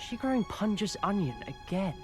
she growing Punja's onion again?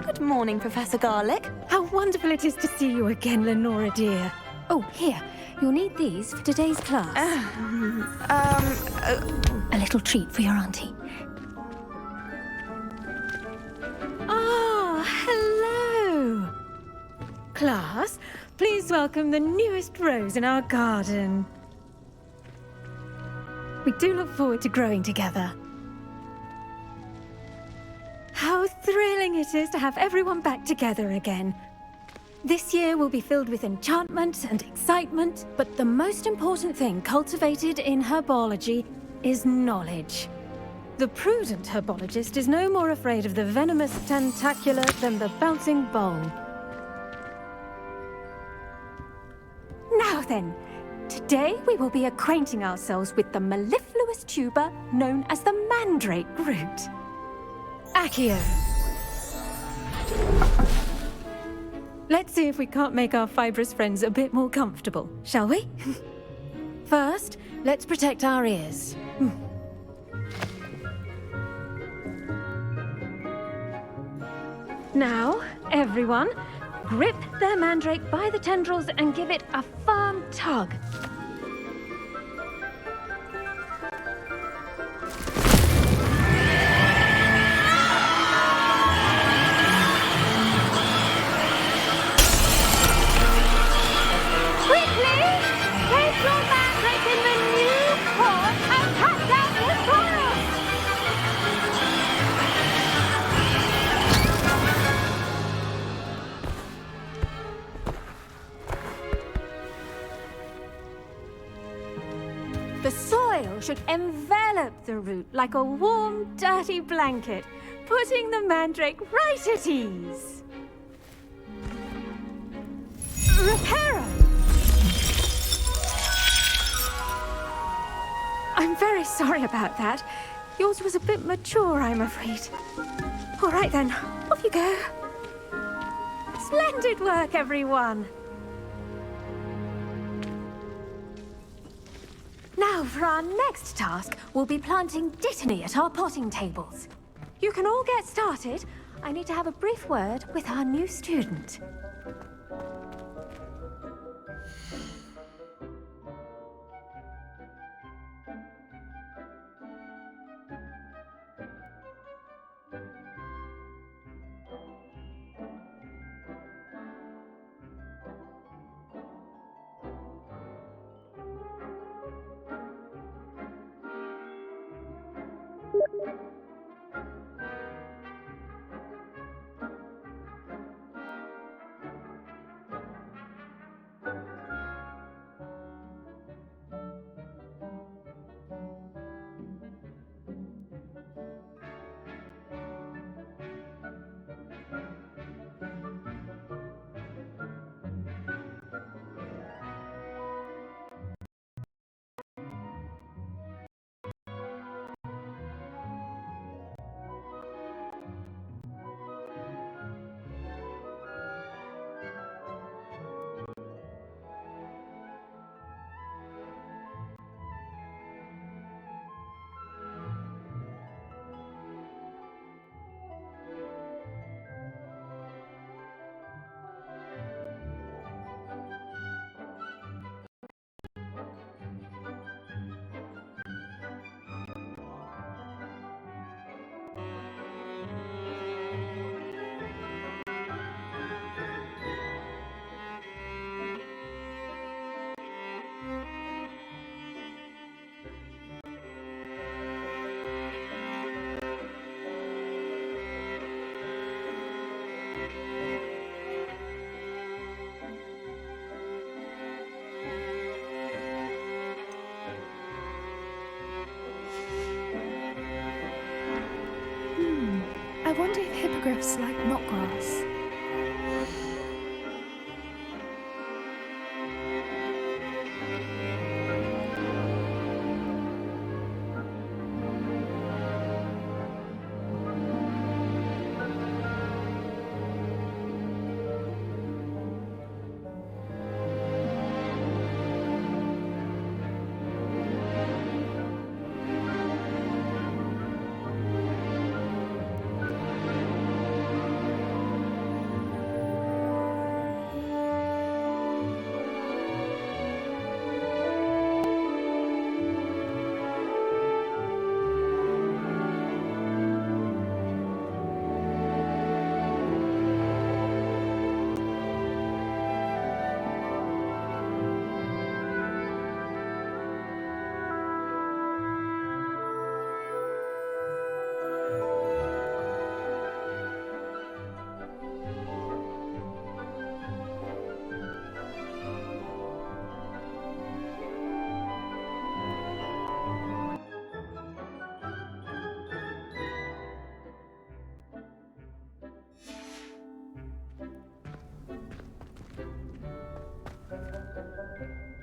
Good morning, Professor Garlick. How wonderful it is to see you again, Lenora dear. Oh, here. You'll need these for today's class. A little treat for your auntie. Ah, hello. Class, please welcome the newest rose in our garden. We do look forward to growing together. How thrilling it is to have everyone back together again. This year will be filled with enchantment and excitement, but the most important thing cultivated in herbology is knowledge. The prudent herbologist is no more afraid of the venomous tentacula than the bouncing bowl. Now then, today we will be acquainting ourselves with the mellifluous tuber known as the mandrake root. Accio. Let's see if we can't make our fibrous friends a bit more comfortable, shall we? First, let's protect our ears. Now, everyone, grip their mandrake by the tendrils and give it a firm tug. The soil should envelop the root like a warm, dirty blanket, putting the mandrake right at ease. Reparo! I'm very sorry about that. Yours was a bit mature, I'm afraid. All right then, off you go. Splendid work, everyone. Now, for our next task, we'll be planting dittany at our potting tables. You can all get started. I need to have a brief word with our new student. I wonder if hippogriffs like knotgrass.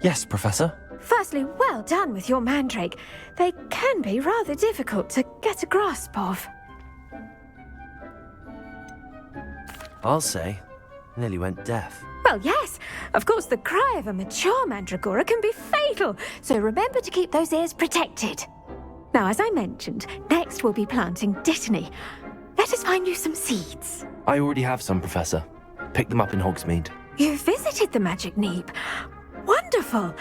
Yes, Professor. Firstly, well done with your mandrake. They can be rather difficult to get a grasp of. I'll say. Nearly went deaf. Well, yes. Of course, the cry of a mature mandragora can be fatal, so remember to keep those ears protected. Now, as I mentioned, next we'll be planting dittany. Let us find you some seeds. I already have some, Professor. Picked them up in Hogsmeade. You visited the Magic Neep. Wonderful!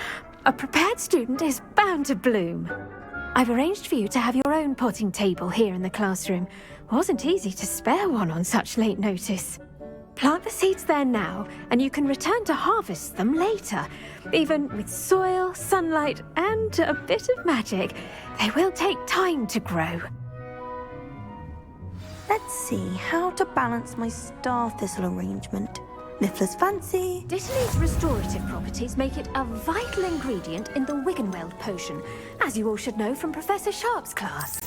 A prepared student is bound to bloom. I've arranged for you to have your own potting table here in the classroom. Wasn't easy to spare one on such late notice. Plant the seeds there now, and you can return to harvest them later. Even with soil, sunlight, and a bit of magic, they will take time to grow. Let's see how to balance my star thistle arrangement. Niffler's fancy. Dittany's restorative properties make it a vital ingredient in the Wiggenweld potion, as you all should know from Professor Sharp's class.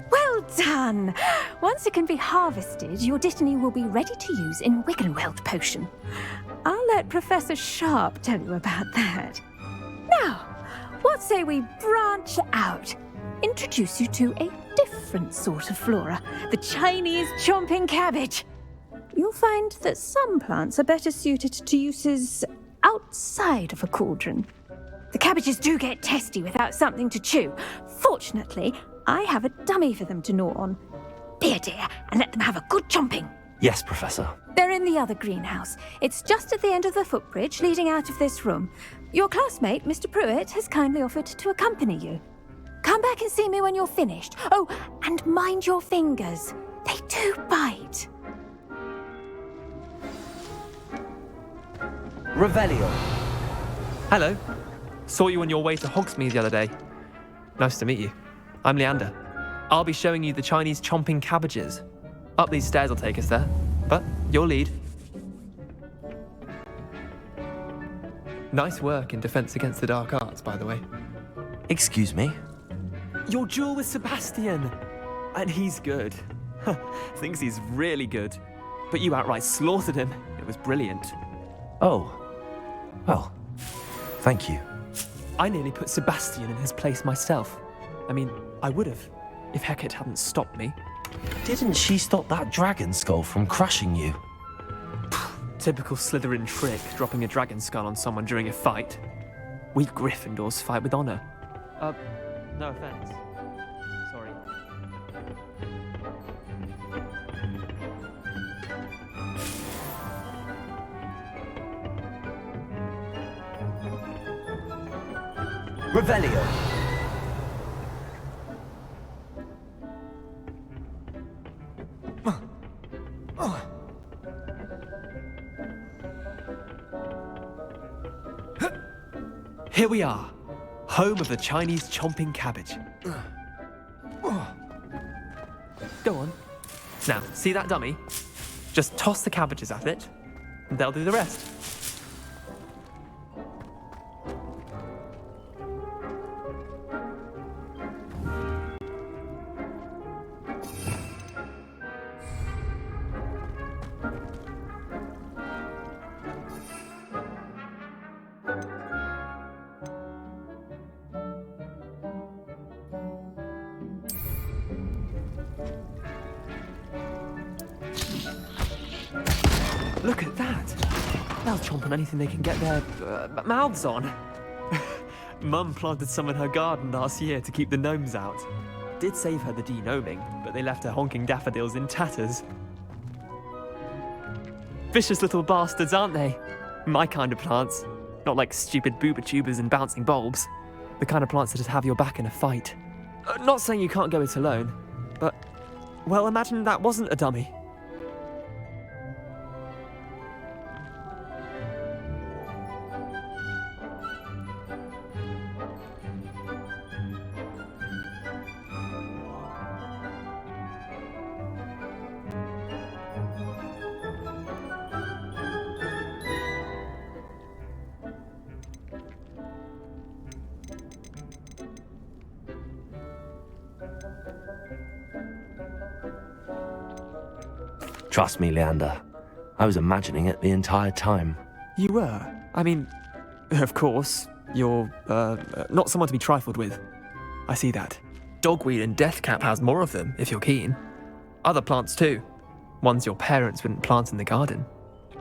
Well done! Once it can be harvested, your Dittany will be ready to use in Wiggenweld potion. I'll let Professor Sharp tell you about that. Now, what say we branch out? Introduce you to a different sort of flora, the Chinese chomping cabbage. You'll find that some plants are better suited to uses outside of a cauldron. The cabbages do get testy without something to chew. Fortunately, I have a dummy for them to gnaw on. Be a dear and let them have a good chomping. Yes, Professor. They're in the other greenhouse. It's just at the end of the footbridge leading out of this room. Your classmate, Mr. Pruitt, has kindly offered to accompany you. Come back and see me when you're finished. Oh, and mind your fingers. They do bite. Revelio. Hello. Saw you on your way to Hogsmeade the other day. Nice to meet you. I'm Leander. I'll be showing you the Chinese chomping cabbages. Up these stairs will take us there, but your lead. Nice work in Defense Against the Dark Arts, by the way. Excuse me? Your duel with Sebastian! And he's good. Thinks he's really good. But you outright slaughtered him. It was brilliant. Oh. Well, thank you. I nearly put Sebastian in his place myself. I mean, I would have, if Hecate hadn't stopped me. Didn't she stop that dragon skull from crushing you? Typical Slytherin trick, dropping a dragon skull on someone during a fight. We Gryffindors fight with honor. No offense. Sorry. Revelio. Here we are, home of the Chinese chomping cabbage. Go on. Now, see that dummy? Just toss the cabbages at it, and they'll do the rest. Look at that! They'll chomp on anything they can get their mouths on. Mum planted some in her garden last year to keep the gnomes out. Did save her the de-gnoming, but they left her honking daffodils in tatters. Vicious little bastards, aren't they? My kind of plants. Not like stupid booba tubers and bouncing bulbs. The kind of plants that just have your back in a fight. Not saying you can't go it alone, but, well, imagine that wasn't a dummy. Trust me, Leander. I was imagining it the entire time. You were? I mean, of course, you're, not someone to be trifled with. I see that. Dogweed and deathcap has more of them, if you're keen. Other plants too. Ones your parents wouldn't plant in the garden.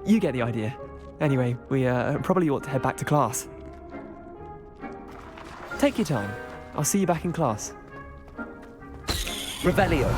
You get the idea. Anyway, we, probably ought to head back to class. Take your time. I'll see you back in class. Revelio.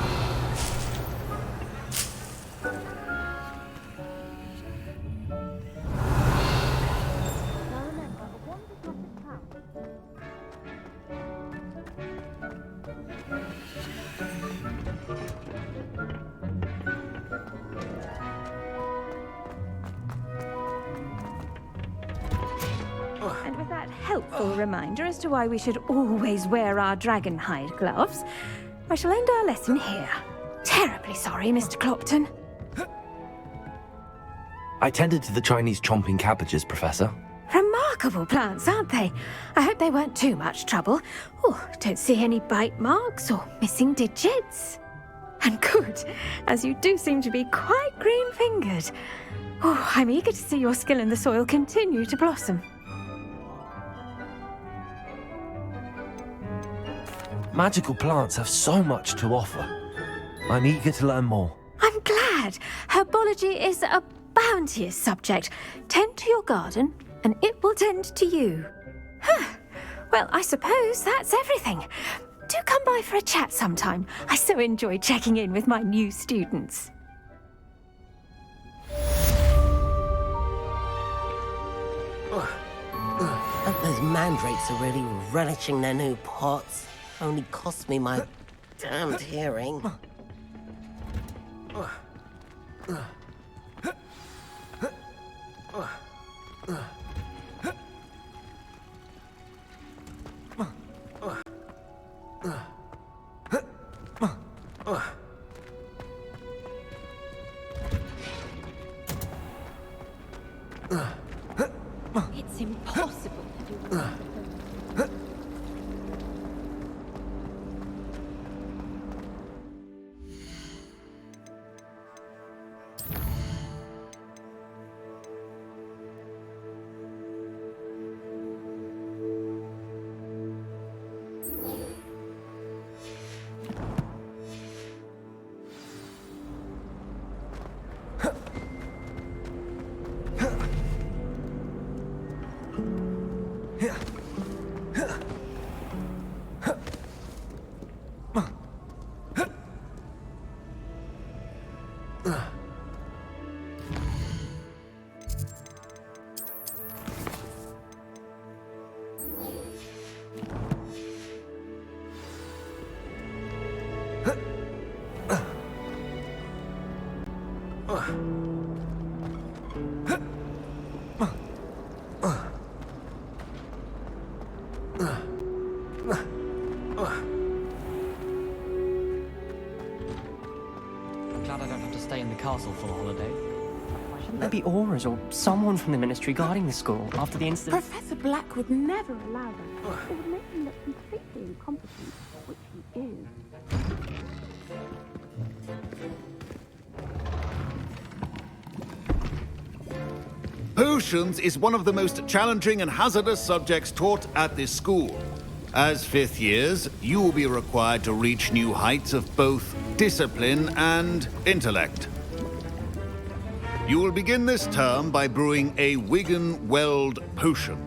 And with that helpful reminder as to why we should always wear our dragon hide gloves, I shall end our lesson here. Terribly sorry, Mr. Clopton. I tended to the Chinese chomping cabbages, Professor. Remarkable plants, aren't they? I hope they weren't too much trouble. Oh, don't see any bite marks or missing digits. And good, as you do seem to be quite green-fingered. Oh, I'm eager to see your skill in the soil continue to blossom. Magical plants have so much to offer. I'm eager to learn more. I'm glad. Herbology is a bounteous subject. Tend to your garden, and it will tend to you. Well, I suppose that's everything. Do come by for a chat sometime. I so enjoy checking in with my new students. Those mandrakes are really relishing their new pots. Only cost me my damned hearing. It's impossible to do. I'm glad I don't have to stay in the castle for the holiday. Shouldn't there be auras or someone from the Ministry guarding the school after the incident? Professor Black would never allow that. It would make him look completely incompetent, which he is. Potions is one of the most challenging and hazardous subjects taught at this school. As fifth years, you will be required to reach new heights of both discipline and intellect. You will begin this term by brewing a Wigan-Weld potion.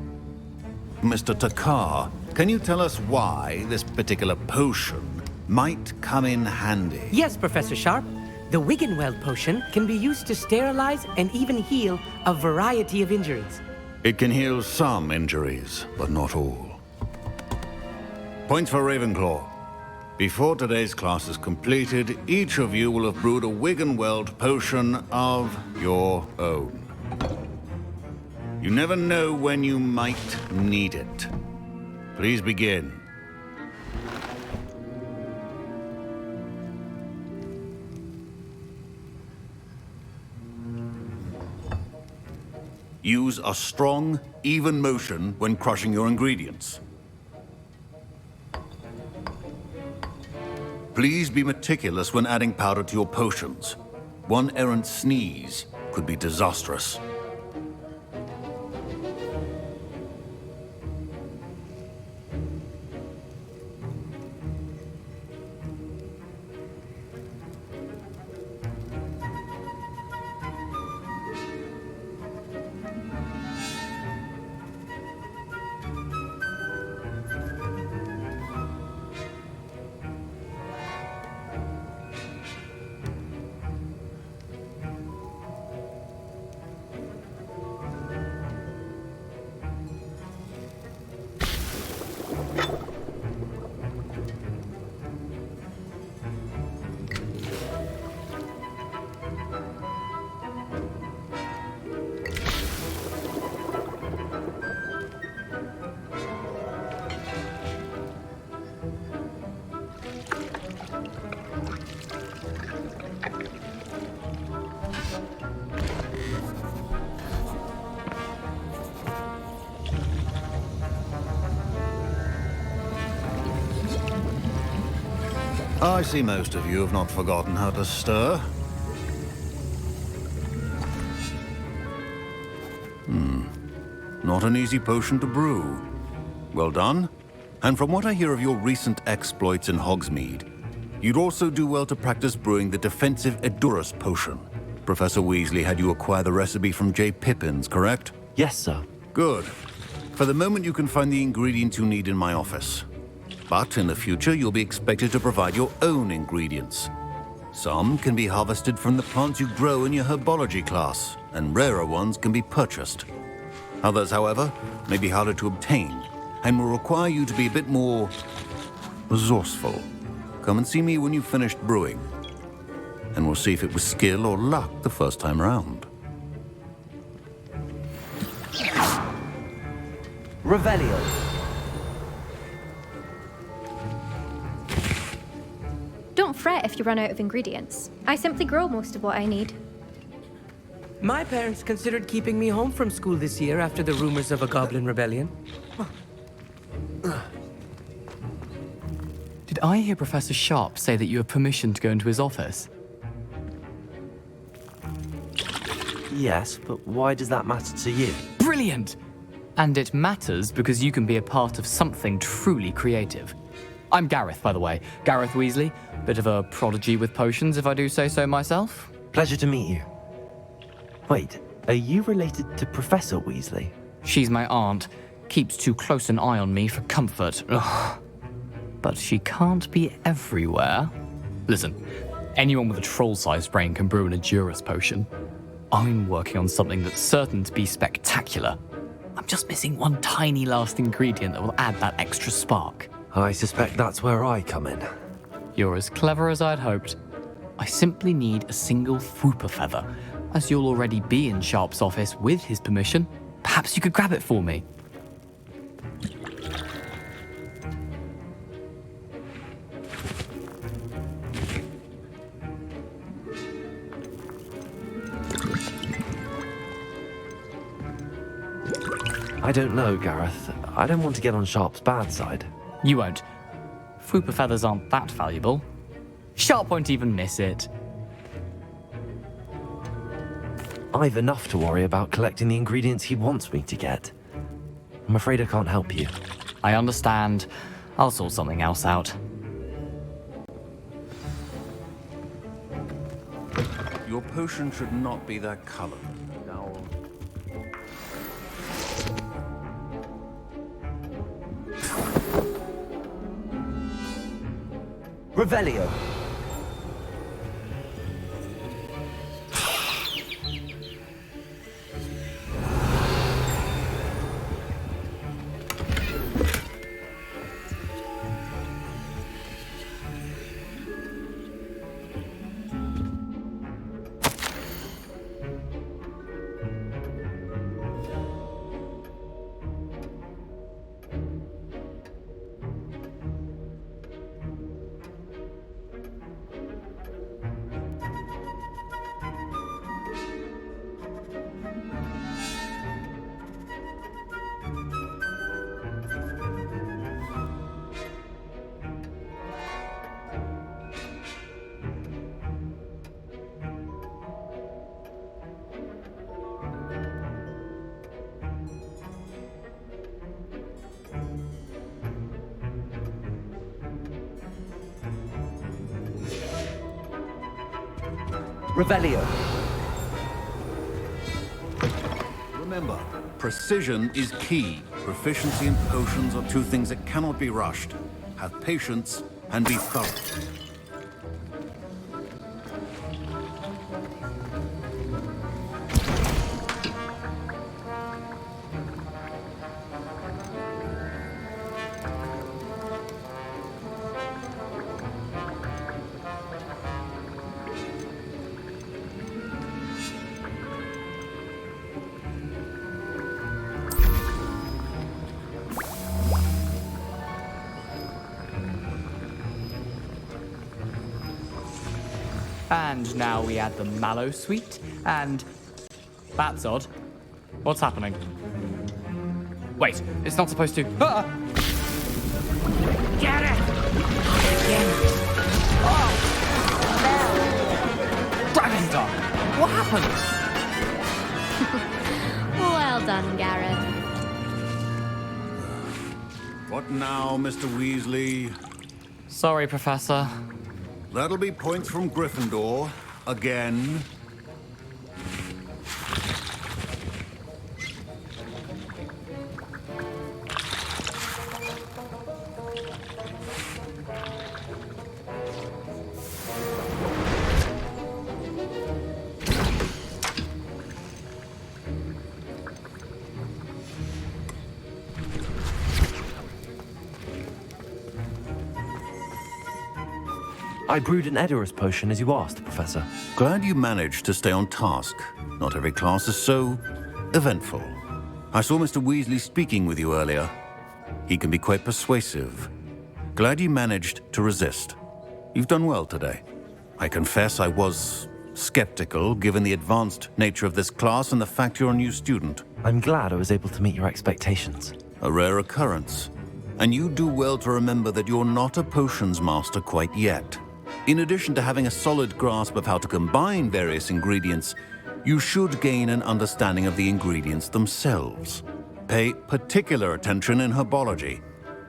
Mr. Takar, can you tell us why this particular potion might come in handy? Yes, Professor Sharp. The Wiggenweld potion can be used to sterilize and even heal a variety of injuries. It can heal some injuries, but not all. Points for Ravenclaw. Before today's class is completed, each of you will have brewed a Wiggenweld potion of your own. You never know when you might need it. Please begin. Use a strong, even motion when crushing your ingredients. Please be meticulous when adding powder to your potions. One errant sneeze could be disastrous. I see most of you have not forgotten how to stir. Not an easy potion to brew. Well done. And from what I hear of your recent exploits in Hogsmeade, you'd also do well to practice brewing the defensive Edurus potion. Professor Weasley had you acquire the recipe from J. Pippins, correct? Yes, sir. Good. For the moment, you can find the ingredients you need in my office. But in the future, you'll be expected to provide your own ingredients. Some can be harvested from the plants you grow in your herbology class, and rarer ones can be purchased. Others, however, may be harder to obtain, and will require you to be a bit more resourceful. Come and see me when you've finished brewing, and we'll see if it was skill or luck the first time around. Revelio. Don't fret if you run out of ingredients. I simply grow most of what I need. My parents considered keeping me home from school this year after the rumors of a goblin rebellion. Did I hear Professor Sharp say that you have permission to go into his office? Yes, but why does that matter to you? Brilliant! And it matters because you can be a part of something truly creative. I'm Gareth, by the way. Gareth Weasley. Bit of a prodigy with potions, if I do say so myself. Pleasure to meet you. Wait, are you related to Professor Weasley? She's my aunt. Keeps too close an eye on me for comfort. Ugh. But she can't be everywhere. Listen, anyone with a troll-sized brain can brew an Edurus potion. I'm working on something that's certain to be spectacular. I'm just missing one tiny last ingredient that will add that extra spark. I suspect that's where I come in. You're as clever as I'd hoped. I simply need a single Fwooper feather. As you'll already be in Sharp's office with his permission, perhaps you could grab it for me. I don't know, Gareth. I don't want to get on Sharp's bad side. You won't. Fupa feathers aren't that valuable. Sharp won't even miss it. I've enough to worry about collecting the ingredients he wants me to get. I'm afraid I can't help you. I understand. I'll sort something else out. Your potion should not be that color. Now... Revelio. Revelio. Remember, precision is key. Proficiency and potions are two things that cannot be rushed. Have patience and be thorough. And now we add the mallow sweet, and... That's odd. What's happening? Wait, it's not supposed to... Ah! Get it! Dragon Star! What happened? Well done, Gareth. What now, Mr. Weasley? Sorry, Professor. That'll be points from Gryffindor. Again. I brewed an Edorus potion as you asked, Professor. Glad you managed to stay on task. Not every class is so eventful. I saw Mr. Weasley speaking with you earlier. He can be quite persuasive. Glad you managed to resist. You've done well today. I confess I was skeptical, given the advanced nature of this class and the fact you're a new student. I'm glad I was able to meet your expectations. A rare occurrence. And you do well to remember that you're not a potions master quite yet. In addition to having a solid grasp of how to combine various ingredients, you should gain an understanding of the ingredients themselves. Pay particular attention in herbology.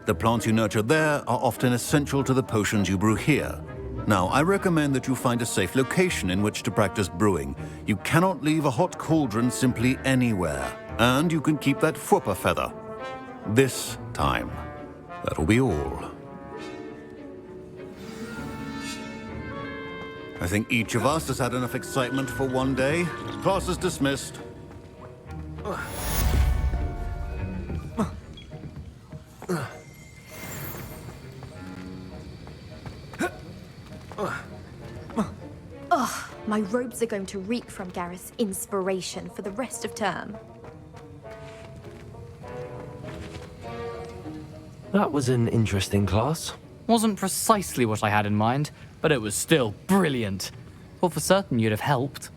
The plants you nurture there are often essential to the potions you brew here. Now, I recommend that you find a safe location in which to practice brewing. You cannot leave a hot cauldron simply anywhere. And you can keep that Fupa feather. This time. That'll be all. I think each of us has had enough excitement for one day. Class is dismissed. My robes are going to reek from Gareth's inspiration for the rest of term. That was an interesting class. Wasn't precisely what I had in mind, but it was still brilliant. Well, for certain you'd have helped.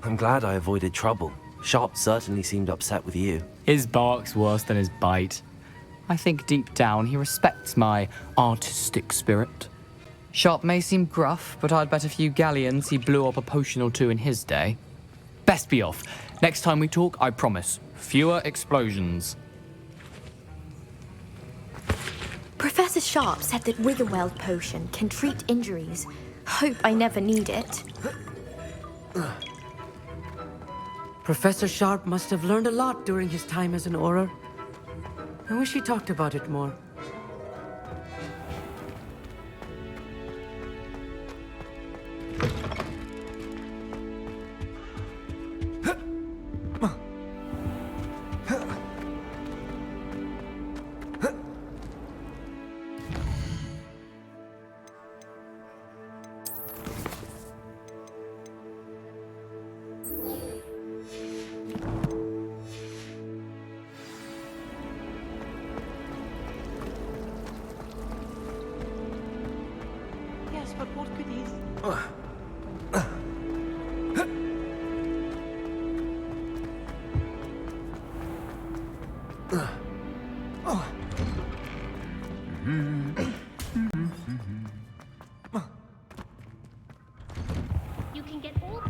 I'm glad I avoided trouble. Sharp certainly seemed upset with you. His bark's worse than his bite. I think deep down he respects my artistic spirit. Sharp may seem gruff, but I'd bet a few galleons he blew up a potion or two in his day. Best be off. Next time we talk, I promise, fewer explosions. Professor Sharp said that Wiggenweld potion can treat injuries. Hope I never need it. Professor Sharp must have learned a lot during his time as an Auror. I wish he talked about it more. Yes, but what could he... You can get all.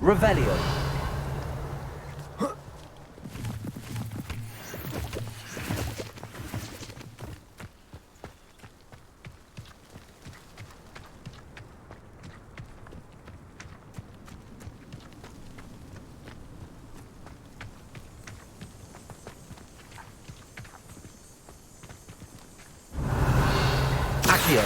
Revelio. Accio.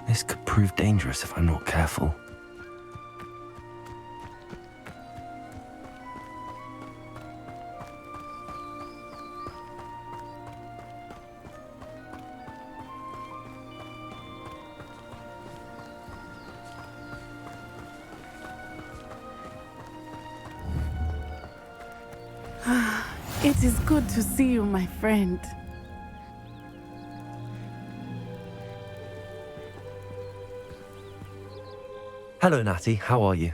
This could prove dangerous if I'm not careful. It is good to see you, my friend. Hello, Natty. How are you?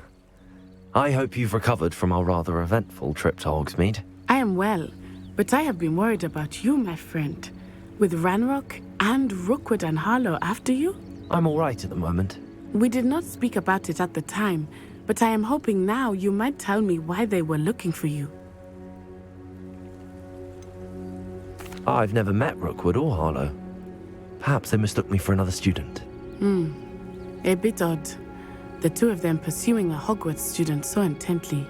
I hope you've recovered from our rather eventful trip to Hogsmeade. I am well, but I have been worried about you, my friend. With Ranrock and Rookwood and Harlow after you? I'm all right at the moment. We did not speak about it at the time, but I am hoping now you might tell me why they were looking for you. I've never met Rookwood or Harlow. Perhaps they mistook me for another student. A bit odd. The two of them pursuing a Hogwarts student so intently.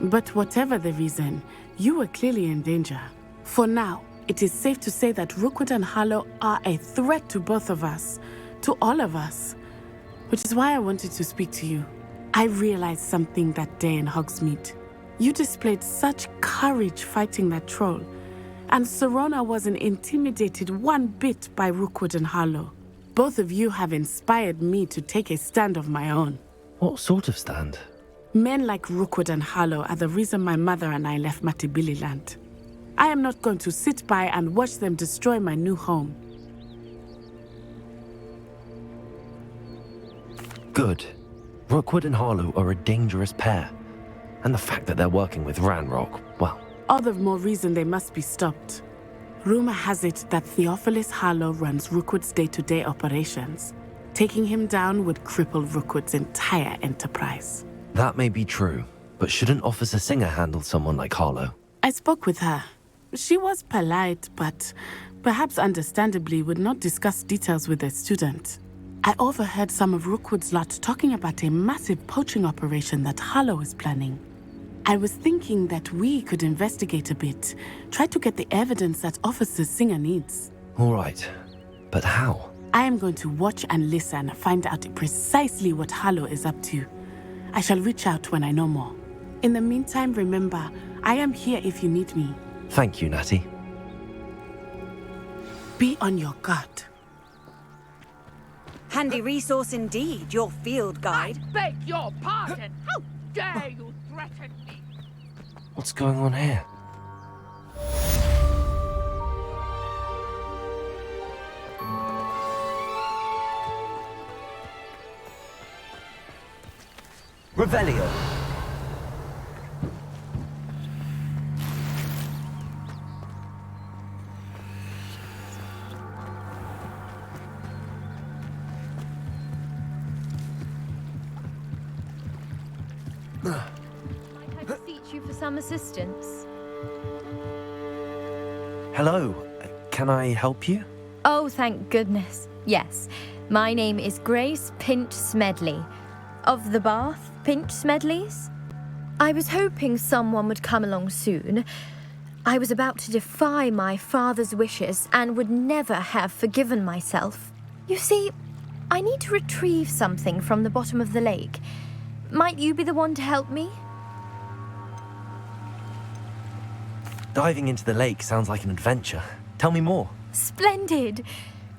But whatever the reason, you were clearly in danger. For now, it is safe to say that Rookwood and Harlow are a threat to both of us, to all of us. Which is why I wanted to speak to you. I realized something that day in Hogsmeade. You displayed such courage fighting that troll, and Serona wasn't intimidated one bit by Rookwood and Harlow. Both of you have inspired me to take a stand of my own. What sort of stand? Men like Rookwood and Harlow are the reason my mother and I left Matibili Land. I am not going to sit by and watch them destroy my new home. Good. Rookwood and Harlow are a dangerous pair. And the fact that they're working with Ranrock, well... All the more reason they must be stopped. Rumor has it that Theophilus Harlow runs Rookwood's day-to-day operations. Taking him down would cripple Rookwood's entire enterprise. That may be true, but shouldn't Officer Singer handle someone like Harlow? I spoke with her. She was polite, but perhaps understandably would not discuss details with a student. I overheard some of Rookwood's lot talking about a massive poaching operation that Harlow is planning. I was thinking that we could investigate a bit, try to get the evidence that Officer Singer needs. All right, but how? I am going to watch and listen, find out precisely what Harlow is up to. I shall reach out when I know more. In the meantime, remember, I am here if you need me. Thank you, Natty. Be on your guard. Handy resource indeed, your field guide. I beg your pardon! How dare you threaten me? What's going on here? Revelio. I beseech you for some assistance. Hello. Can I help you? Oh, thank goodness. Yes. My name is Grace Pinch Smedley. Of the Bath Pinch Smedleys? I was hoping someone would come along soon. I was about to defy my father's wishes and would never have forgiven myself. You see, I need to retrieve something from the bottom of the lake. Might you be the one to help me? Diving into the lake sounds like an adventure. Tell me more. Splendid!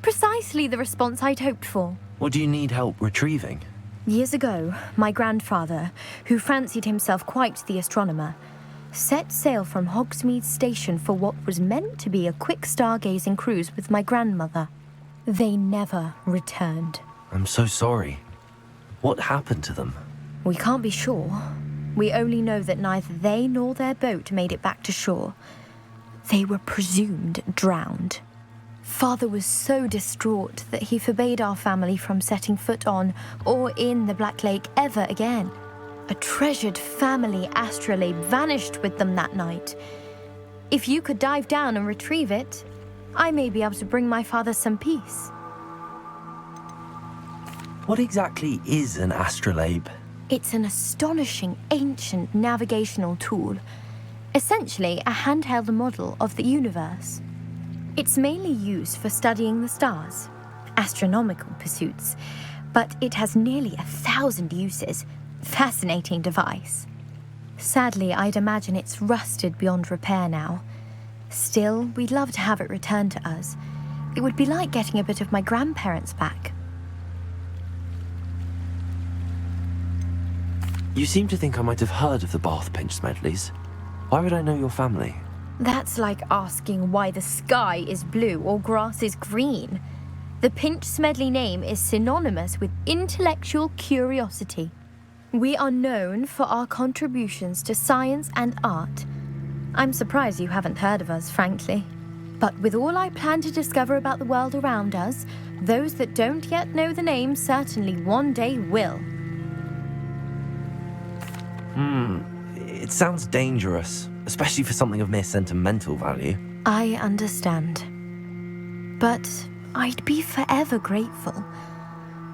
Precisely the response I'd hoped for. What do you need help retrieving? Years ago, my grandfather, who fancied himself quite the astronomer, set sail from Hogsmeade Station for what was meant to be a quick stargazing cruise with my grandmother. They never returned. I'm so sorry. What happened to them? We can't be sure. We only know that neither they nor their boat made it back to shore. They were presumed drowned. Father was so distraught that he forbade our family from setting foot on or in the Black Lake ever again. A treasured family astrolabe vanished with them that night. If you could dive down and retrieve it, I may be able to bring my father some peace. What exactly is an astrolabe? It's an astonishing ancient navigational tool. Essentially, a handheld model of the universe. It's mainly used for studying the stars, astronomical pursuits, but it has nearly 1,000 uses. Fascinating device. Sadly, I'd imagine it's rusted beyond repair now. Still, we'd love to have it returned to us. It would be like getting a bit of my grandparents back. You seem to think I might have heard of the Bath Pinch Smedleys. Why would I know your family? That's like asking why the sky is blue or grass is green. The Pinch Smedley name is synonymous with intellectual curiosity. We are known for our contributions to science and art. I'm surprised you haven't heard of us, frankly. But with all I plan to discover about the world around us, those that don't yet know the name certainly one day will. It sounds dangerous, especially for something of mere sentimental value. I understand. But I'd be forever grateful.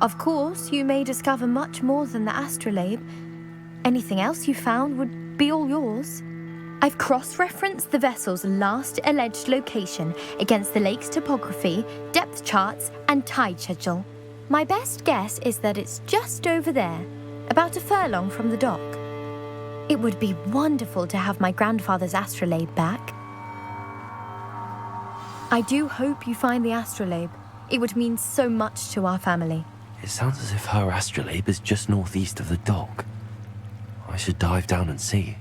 Of course, you may discover much more than the astrolabe. Anything else you found would be all yours. I've cross-referenced the vessel's last alleged location against the lake's topography, depth charts, and tide schedule. My best guess is that it's just over there, about a furlong from the dock. It would be wonderful to have my grandfather's astrolabe back. I do hope you find the astrolabe. It would mean so much to our family. It sounds as if her astrolabe is just northeast of the dock. I should dive down and see.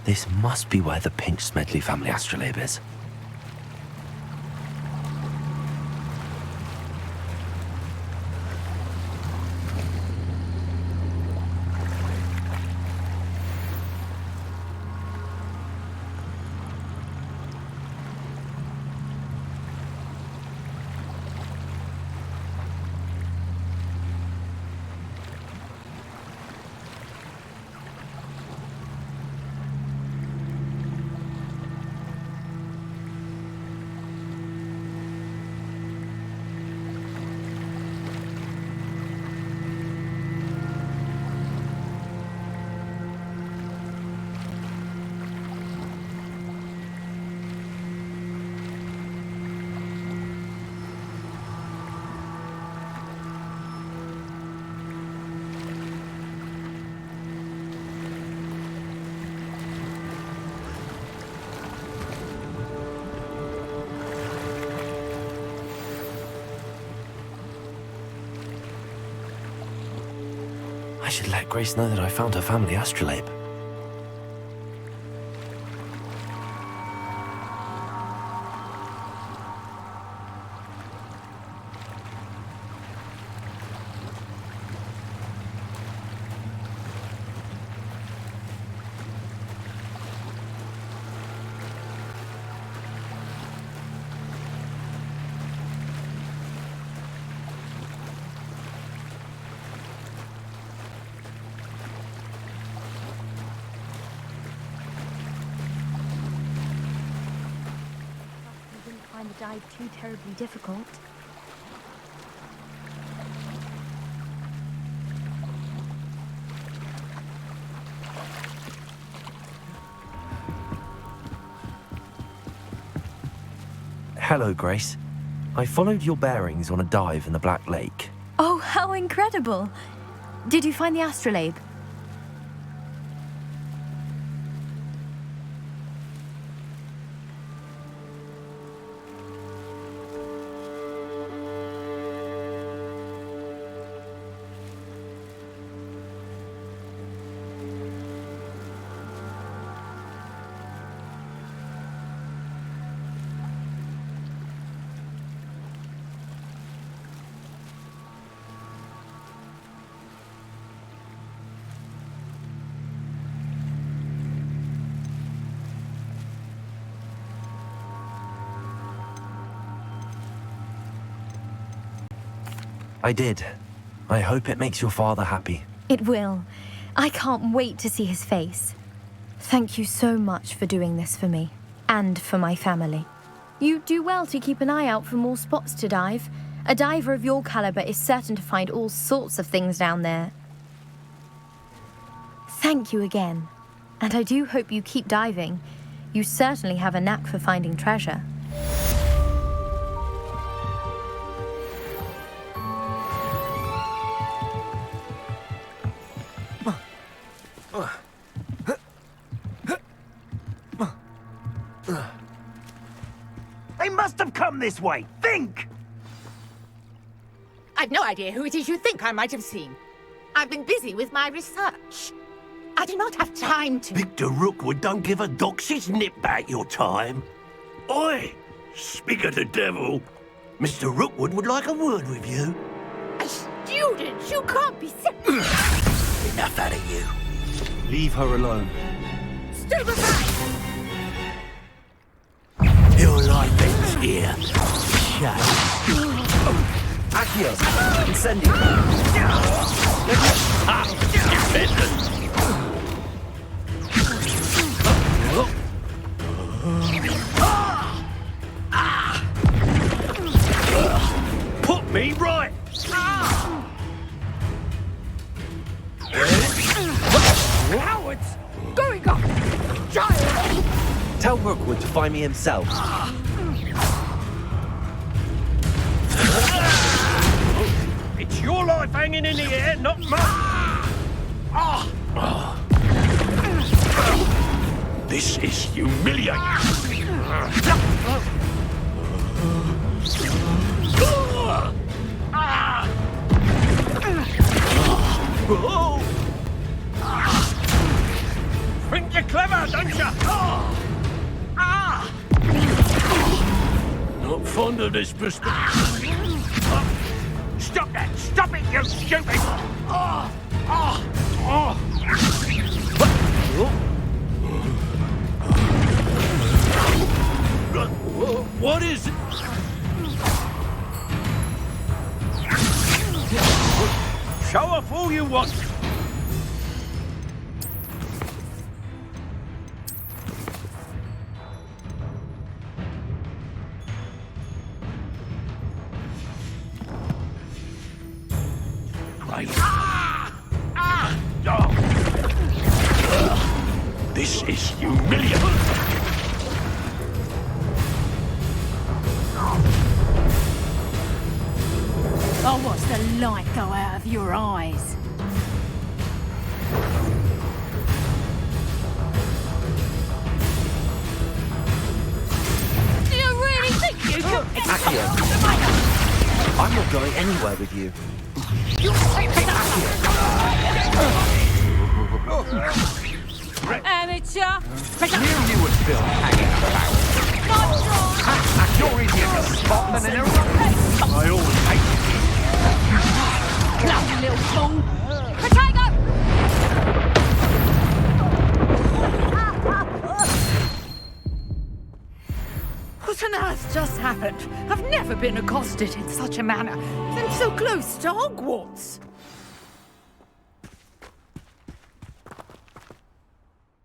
This must be where the Pinch Smedley family astrolabe is. I should let Grace know that I found her family astrolabe. the dive too terribly difficult. Hello, Grace. I followed your bearings on a dive in the Black Lake. Oh, how incredible! Did you find the astrolabe? I did. I hope it makes your father happy. It will. I can't wait to see his face. Thank you so much for doing this for me. And for my family. You do well to keep an eye out for more spots to dive. A diver of your caliber is certain to find all sorts of things down there. Thank you again. And I do hope you keep diving. You certainly have a knack for finding treasure. They must have come this way. Think! I've no idea who it is you think I might have seen. I've been busy with my research. I do not have time to... Victor Rookwood don't give a doxy's nip back your time. Oi! Speak of the devil. Mr. Rookwood would like a word with you. A student? You can't be... Enough out of you. Leave her alone. Stupefy! Your life ends here. Shut. Accio! Incendio! Put me right! Cowards! Going up! Giant! Tell Rookwood to find me himself. It's your life hanging in the air, not mine! This is humiliating! Think you're clever, don't you? Not fond of this perspective. Stop that! Stop it, you stupid! What is it? Show off all you want. This is humiliating. I'll watch the light go out of your eyes. Do you really think you can... Accio! I'm not going anywhere with you. Amateur! Knew you would still hanging about. You're easier to spot than an eruption. I always hate Clumsy little fool! Potato! What on earth just happened? I've never been accosted in such a manner. I'm so close to Hogwarts.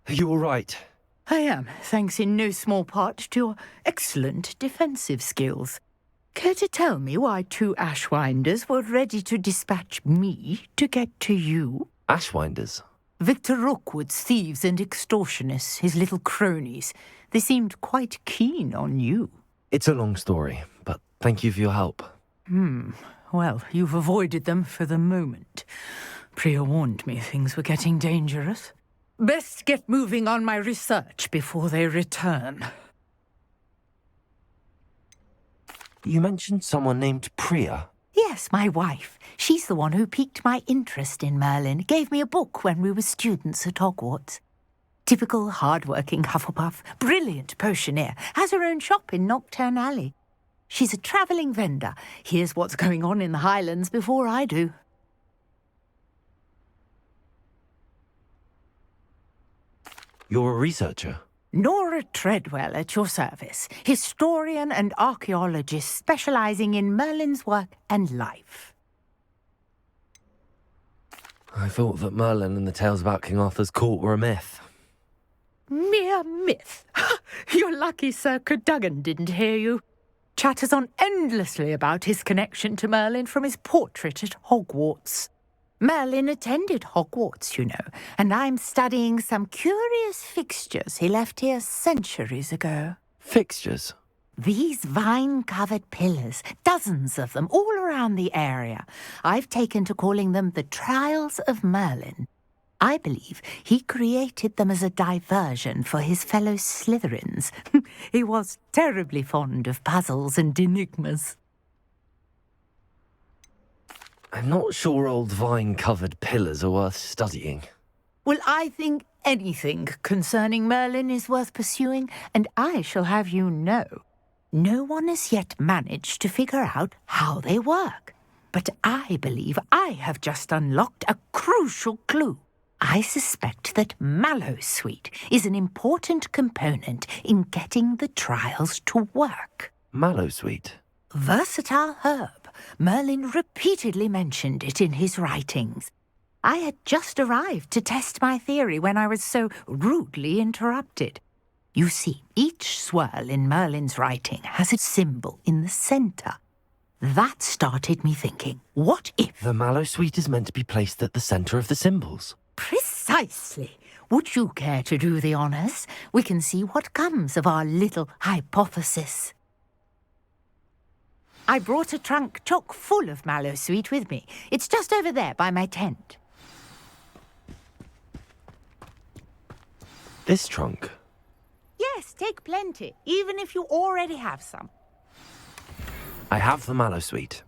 Are you all right? I am, thanks in no small part to your excellent defensive skills. Care to tell me why 2 Ashwinders were ready to dispatch me to get to you? Ashwinders? Victor Rookwood's thieves and extortionists, his little cronies. They seemed quite keen on you. It's a long story, but thank you for your help. Well, you've avoided them for the moment. Priya warned me things were getting dangerous. Best get moving on my research before they return. You mentioned someone named Priya. Yes, my wife. She's the one who piqued my interest in Merlin. Gave me a book when we were students at Hogwarts. Typical hard-working Hufflepuff, brilliant potioneer, has her own shop in Knockturn Alley. She's a travelling vendor. Hears what's going on in the Highlands before I do. You're a researcher? Nora Treadwell at your service, historian and archaeologist specialising in Merlin's work and life. I thought that Merlin and the tales about King Arthur's court were a myth. Mere myth. You're lucky Sir Cadogan didn't hear you. Chatters on endlessly about his connection to Merlin from his portrait at Hogwarts. Merlin attended Hogwarts, you know, and I'm studying some curious fixtures he left here centuries ago. Fixtures? These vine-covered pillars, dozens of them, all around the area. I've taken to calling them the Trials of Merlin. I believe he created them as a diversion for his fellow Slytherins. He was terribly fond of puzzles and enigmas. I'm not sure old vine-covered pillars are worth studying. Well, I think anything concerning Merlin is worth pursuing, and I shall have you know, no one has yet managed to figure out how they work. But I believe I have just unlocked a crucial clue. I suspect that Mallowsweet is an important component in getting the trials to work. Mallowsweet? Versatile herb. Merlin repeatedly mentioned it in his writings. I had just arrived to test my theory when I was so rudely interrupted. You see, each swirl in Merlin's writing has a symbol in the centre. That started me thinking, what if... The Mallowsweet is meant to be placed at the centre of the symbols. Precisely. Would you care to do the honours? We can see what comes of our little hypothesis. I brought a trunk chock full of Mallowsweet with me. It's just over there by my tent. This trunk? Yes, take plenty, even if you already have some. I have the Mallowsweet.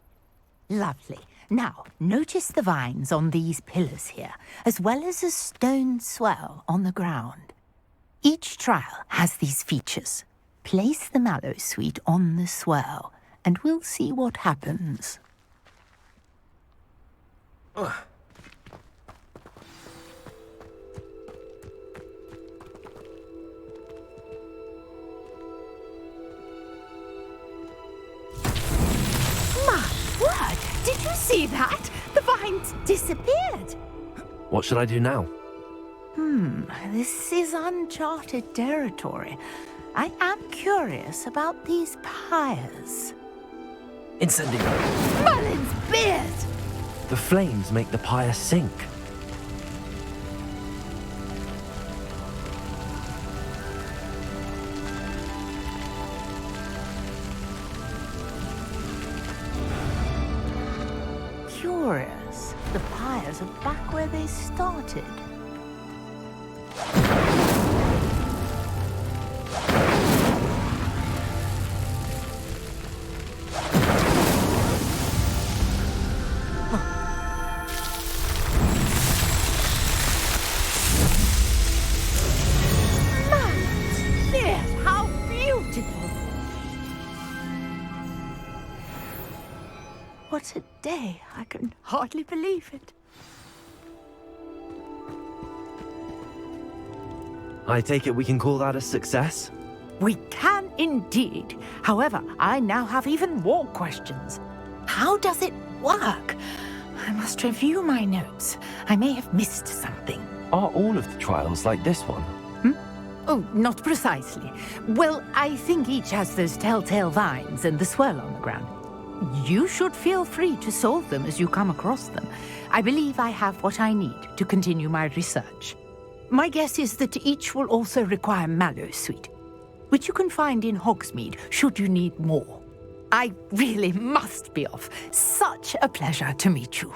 Lovely. Now, notice the vines on these pillars here, as well as a stone swell on the ground. Each trial has these features. Place the Mallowsweet on the swell, and we'll see what happens. My word! Did you see that? The vines disappeared. What should I do now? This is uncharted territory. I am curious about these pyres. Incendio. Merlin's beard! The flames make the pyre sink. Curious. The pyres are back where they started. How beautiful! What a day. I can hardly believe it. I take it we can call that a success? We can indeed. However, I now have even more questions. How does it work? I must review my notes. I may have missed something. Are all of the trials like this one? Oh, not precisely. Well, I think each has those telltale vines and the swirl on the ground. You should feel free to solve them as you come across them. I believe I have what I need to continue my research. My guess is that each will also require mallow sweet, which you can find in Hogsmeade should you need more. I really must be off. Such a pleasure to meet you.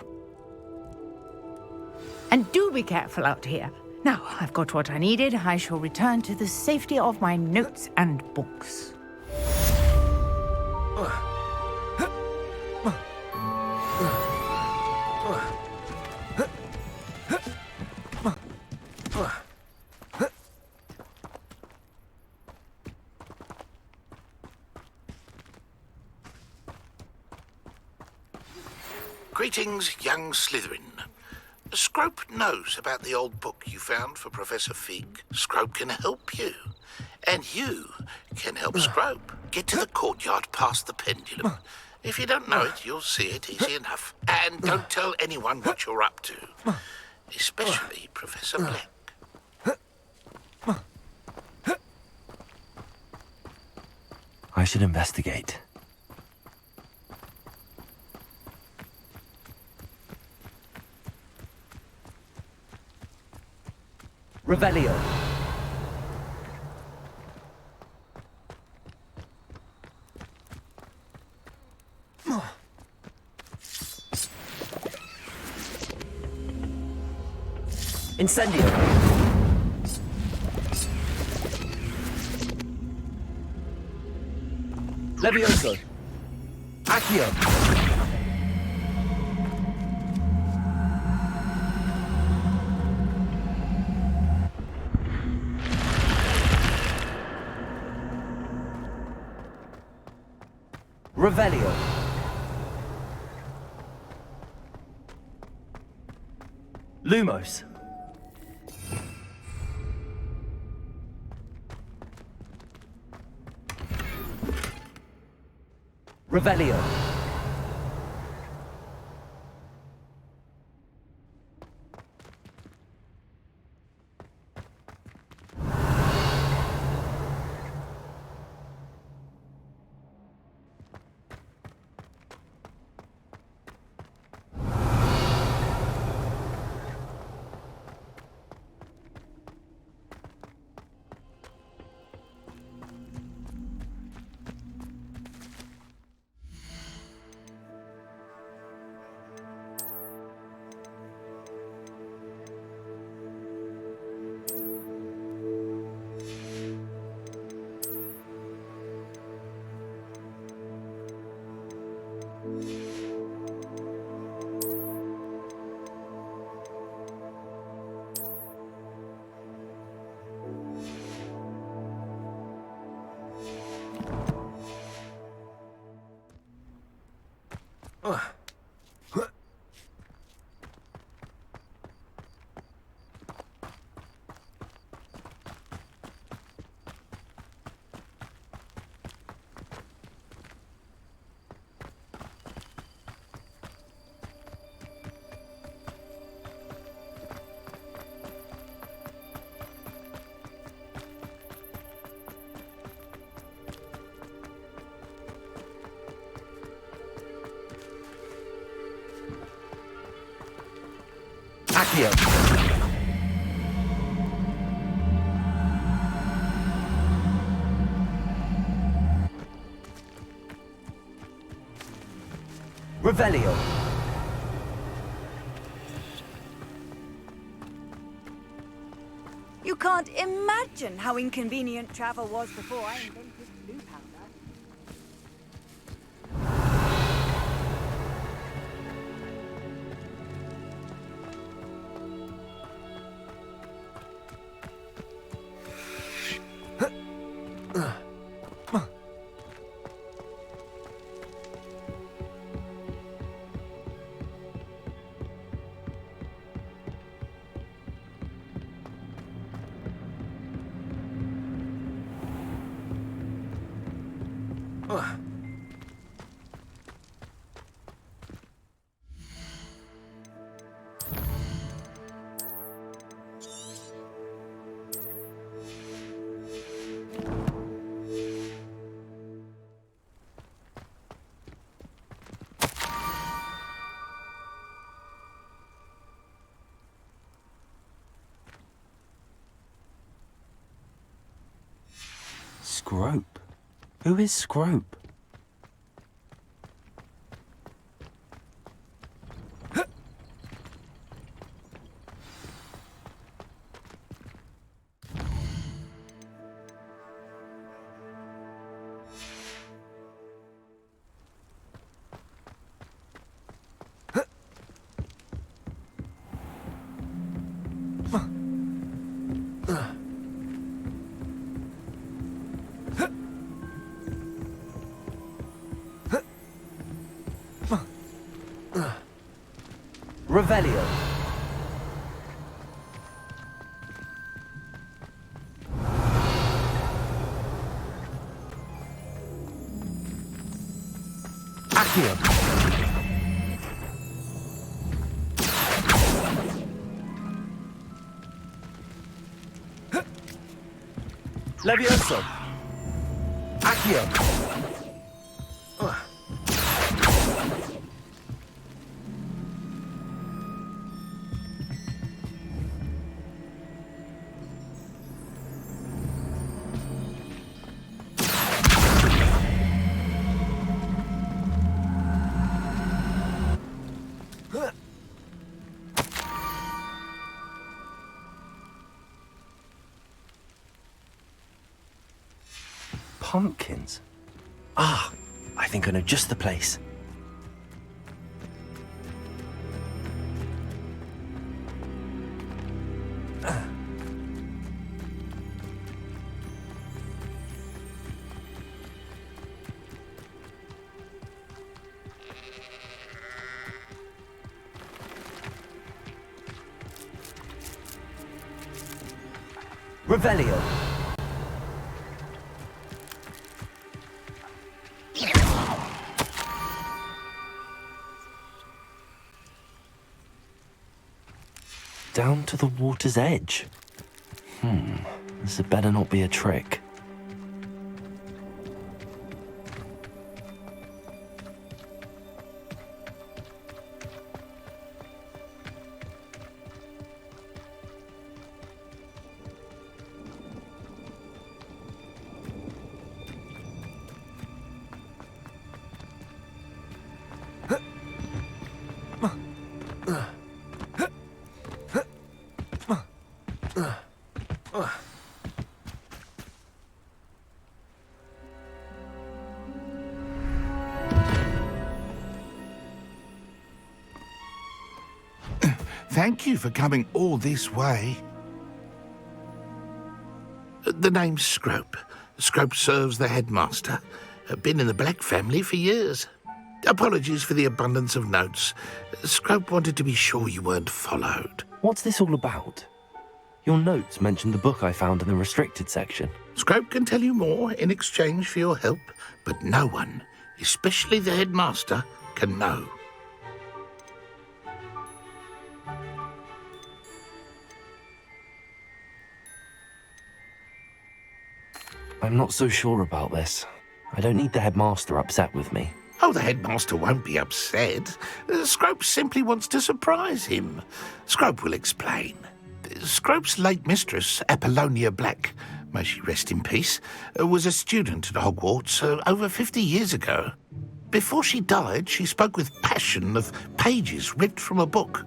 And do be careful out here. Now, I've got what I needed. I shall return to the safety of my notes and books. Greetings, young Slytherin. Scrope knows about the old book you found for Professor Fig. Scrope can help you. And you can help Scrope get to the courtyard past the pendulum. If you don't know it, you'll see it easy enough. And don't tell anyone what you're up to. Especially Professor Black. I should investigate. Revelio. Incendio. Levioso. Accio. Revelio. Lumos. Revelio. Accio. Revelio. You can't imagine how inconvenient travel was before I invented blue powder. Scrope? Who is Scrope? Revelio. Accio. Levioso. Accio. Pumpkins? Ah, I think I know just the place. Revelio. Down to the water's edge. This had better not be a trick. Thank you for coming all this way. The name's Scrope. Scrope serves the headmaster. Been in the Black family for years. Apologies for the abundance of notes. Scrope wanted to be sure you weren't followed. What's this all about? Your notes mentioned the book I found in the restricted section. Scrope can tell you more in exchange for your help, but no one, especially the headmaster, can know. I'm not so sure about this. I don't need the headmaster upset with me. Oh, the headmaster won't be upset. Scrope simply wants to surprise him. Scrope will explain. Scrope's late mistress, Apollonia Black, may she rest in peace, was a student at Hogwarts over 50 years ago. Before she died, she spoke with passion of pages ripped from a book.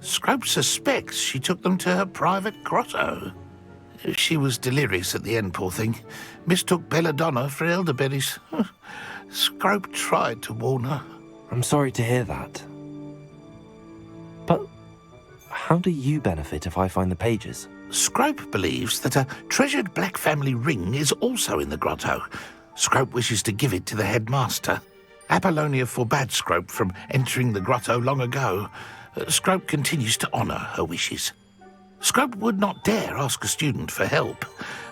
Scrope suspects she took them to her private grotto. She was delirious at the end, poor thing. Mistook belladonna for elderberries. Scrope tried to warn her. I'm sorry to hear that. But how do you benefit if I find the pages? Scrope believes that a treasured Black family ring is also in the grotto. Scrope wishes to give it to the headmaster. Apollonia forbade Scrope from entering the grotto long ago. Scrope continues to honour her wishes. Scrope would not dare ask a student for help,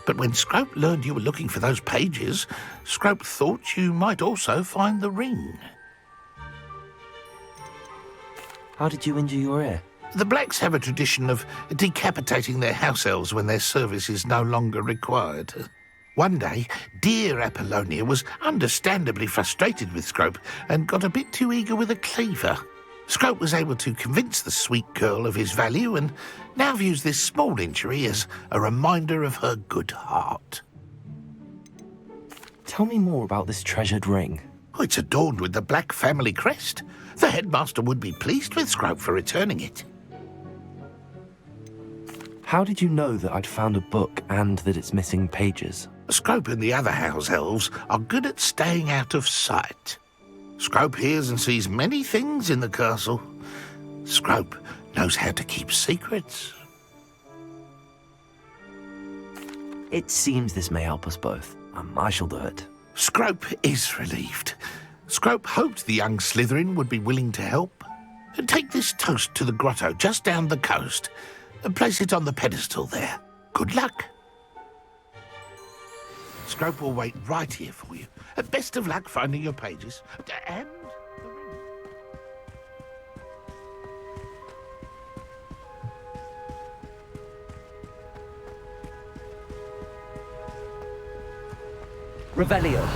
but when Scrope learned you were looking for those pages, Scrope thought you might also find the ring. How did you injure your ear? The Blacks have a tradition of decapitating their house elves when their service is no longer required. One day, dear Apollonia was understandably frustrated with Scrope and got a bit too eager with a cleaver. Scrope was able to convince the sweet girl of his value and now views this small injury as a reminder of her good heart. Tell me more about this treasured ring. Oh, it's adorned with the Black family crest. The headmaster would be pleased with Scrope for returning it. How did you know that I'd found a book and that it's missing pages? Scrope and the other house elves are good at staying out of sight. Scrope hears and sees many things in the castle. Scrope knows how to keep secrets. It seems this may help us both. I shall do it. Scrope is relieved. Scrope hoped the young Slytherin would be willing to help. Take this toast to the grotto just down the coast and place it on the pedestal there. Good luck. Scrope will wait right here for you. Best of luck finding your pages. And Revelio.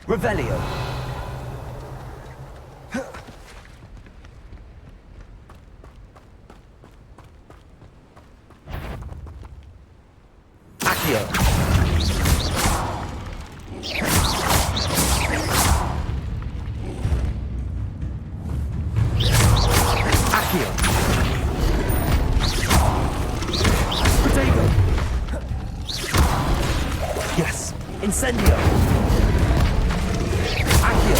Revelio. Accio. Accio. Protego. Yes. Incendio. Accio.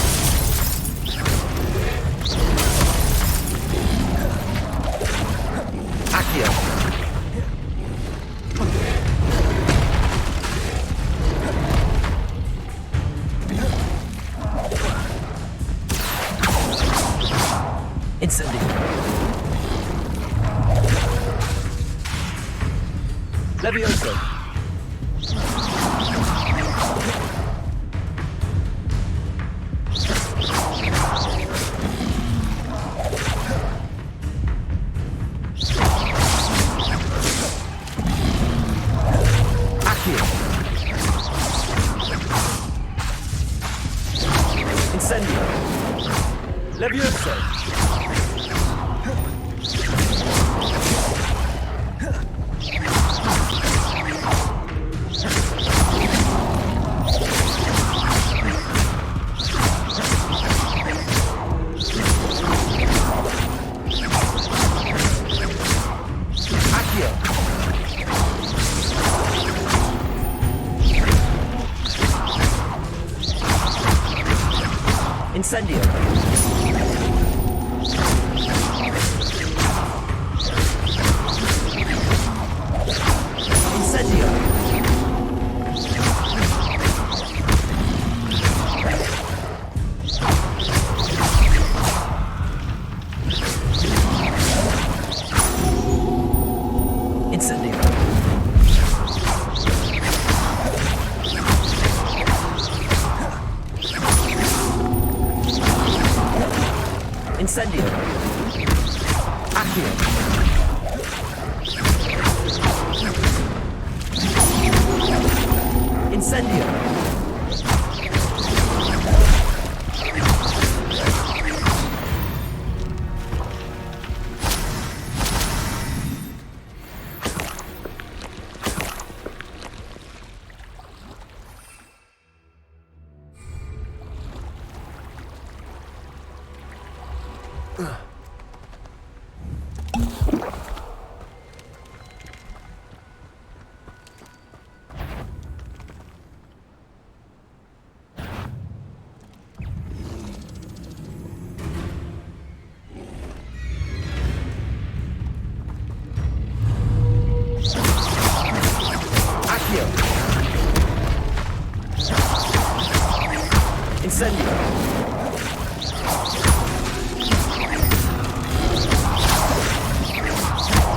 Accio. Incendio. Levioso. Incendio. Levioso. Accio. Incendio. Incendio. Incendio. Incendio. Accio. Incendio.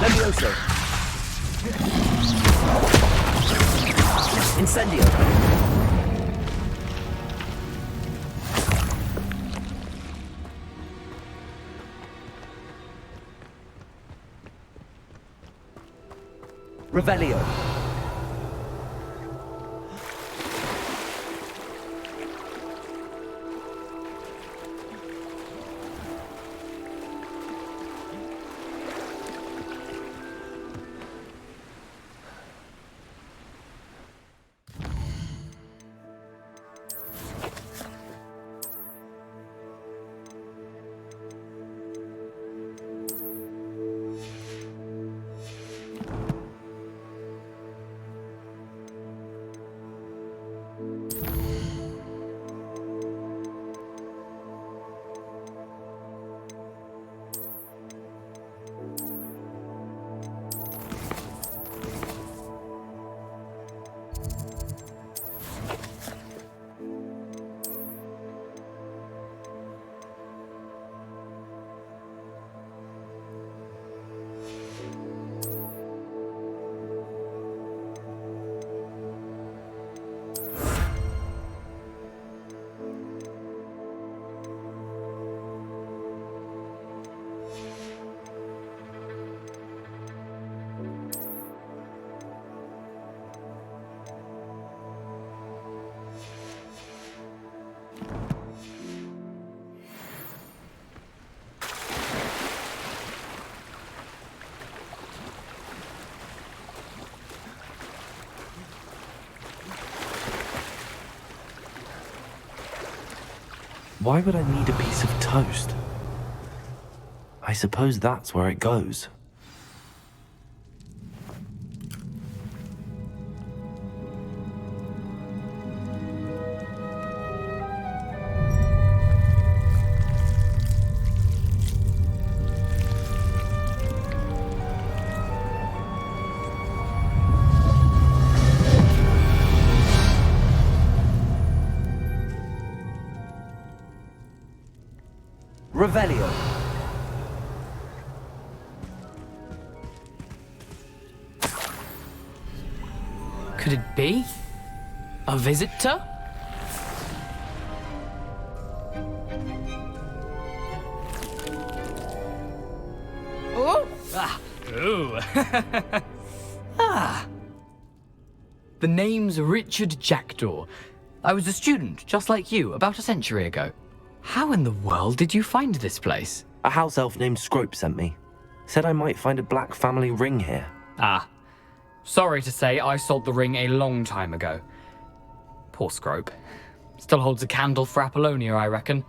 Levioso. Incendio. Revelio. Why would I need a piece of toast? I suppose that's where it goes. Revelio. Could it be? A visitor? Oh! Ah! Ooh! Ah! The name's Richard Jackdaw. I was a student, just like you, about a century ago. How in the world did you find this place? A house elf named Scrope sent me. Said I might find a black family ring here. Ah. Sorry to say, I sold the ring a long time ago. Poor Scrope. Still holds a candle for Apollonia, I reckon.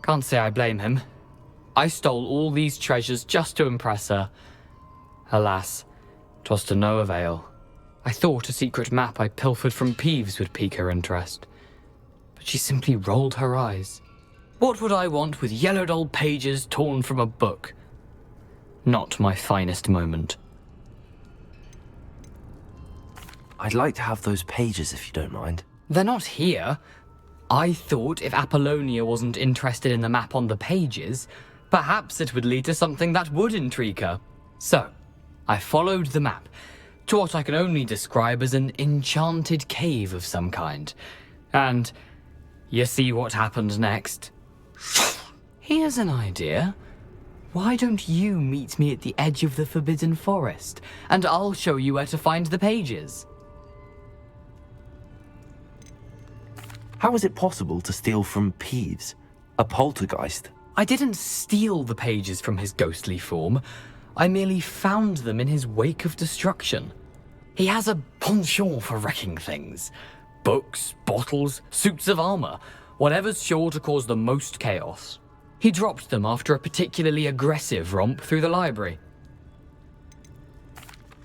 Can't say I blame him. I stole all these treasures just to impress her. Alas, 'twas to no avail. I thought a secret map I pilfered from Peeves would pique her interest. But she simply rolled her eyes. What would I want with yellowed old pages torn from a book? Not my finest moment. I'd like to have those pages if you don't mind. They're not here. I thought if Apollonia wasn't interested in the map on the pages, perhaps it would lead to something that would intrigue her. So, I followed the map to what I can only describe as an enchanted cave of some kind. And you see what happened next? Here's an idea. Why don't you meet me at the edge of the Forbidden Forest, and I'll show you where to find the pages. How is it possible to steal from Peeves? A poltergeist? I didn't steal the pages from his ghostly form. I merely found them in his wake of destruction. He has a penchant for wrecking things. Books, bottles, suits of armor, whatever's sure to cause the most chaos. He dropped them after a particularly aggressive romp through the library.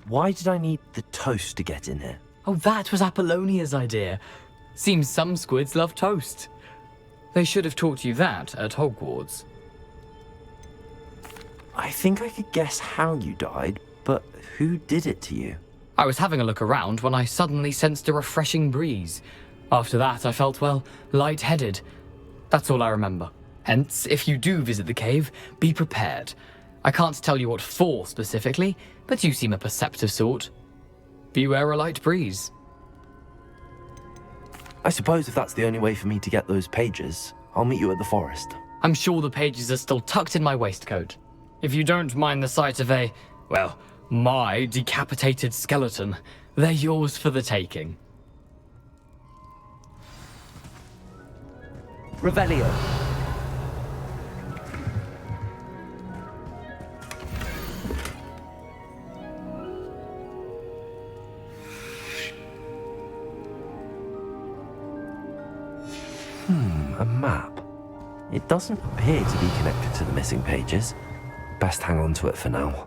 Why did I need the toast to get in here? Oh, that was Apollonia's idea. Seems some squids love toast. They should have taught you that at Hogwarts. I think I could guess how you died, but who did it to you? I was having a look around when I suddenly sensed a refreshing breeze. After that, I felt, well, lightheaded. That's all I remember. Hence, if you do visit the cave, be prepared. I can't tell you what for specifically, but you seem a perceptive sort. Beware a light breeze. I suppose if that's the only way for me to get those pages, I'll meet you at the forest. I'm sure the pages are still tucked in my waistcoat. If you don't mind the sight of a, well, my decapitated skeleton, they're yours for the taking. Revelio. A map. It doesn't appear to be connected to the missing pages. Best hang on to it for now.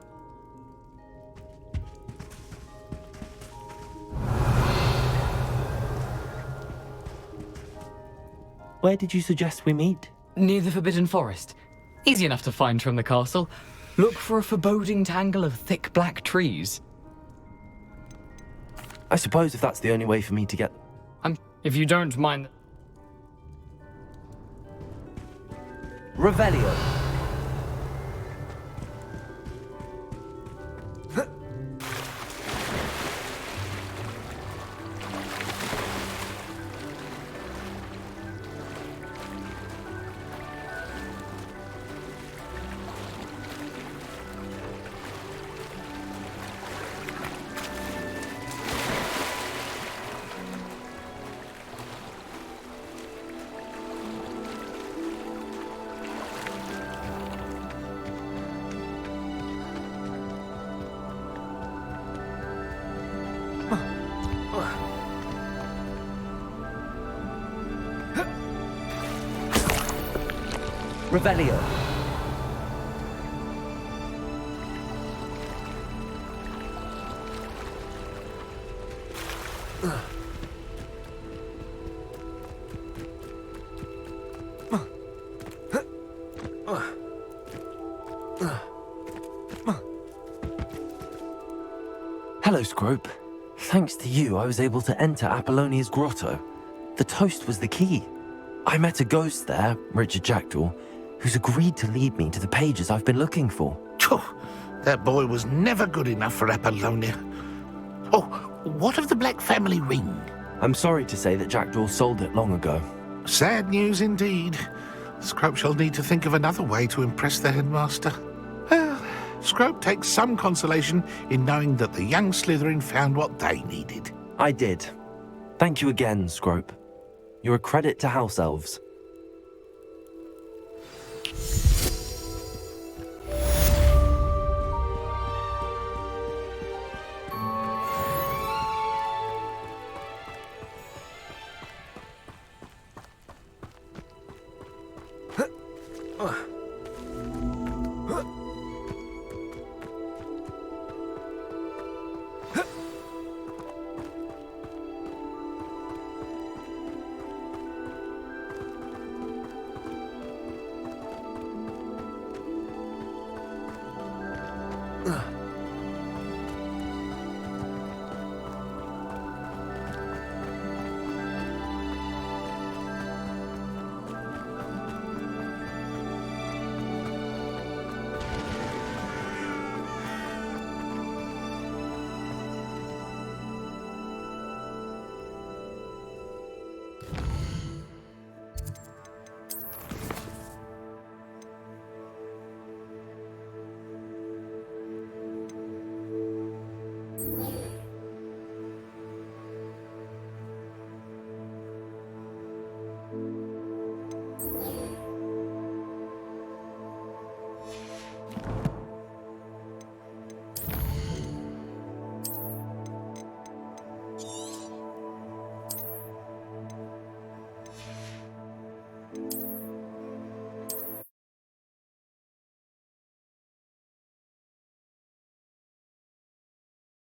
Where did you suggest we meet? Near the Forbidden Forest. Easy enough to find from the castle. Look for a foreboding tangle of thick black trees. I suppose if that's the only way for me to get... If you don't mind... Revelio. Revelio. Hello, Scrope. Thanks to you, I was able to enter Apollonia's grotto. The toast was the key. I met a ghost there, Richard Jackdaw, who's agreed to lead me to the pages I've been looking for. That boy was never good enough for Apollonia. Oh, what of the Black family ring? I'm sorry to say that Jackdaw sold it long ago. Sad news indeed. Scrope shall need to think of another way to impress the headmaster. Well, Scrope takes some consolation in knowing that the young Slytherin found what they needed. I did. Thank you again, Scrope. You're a credit to House Elves.